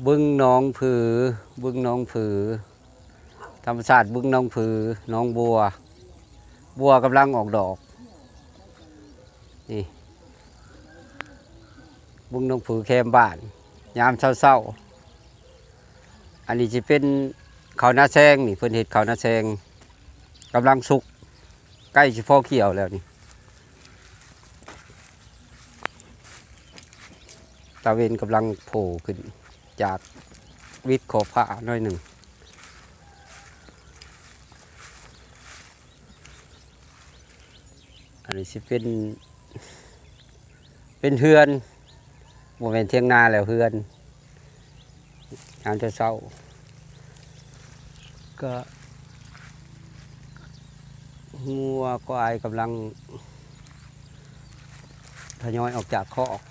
บึงหนองผือบึงหนองผือธรรมชาติบึงหนองผือหนองบัวกำลังออกดอกนี่บึงหนองผือแคมบ้านยามเศร้าๆอันนี้จะเป็นเขาวนาแซงนี่เพิ่นเฮ็ดเขาวนาแซงกำลังสุกใกล้สิพอเกี่ยวแล้วนี่ตะเวนกำลังโผล่ขึ้นจากวิดขอบผ้าหน่อยหนึ่งอันนี้สิเป็นเฮือนโมเมนเที่ยงนาแล้วเฮือนยามเช้าก็งัวควายกำลังทยอยออกจากคอก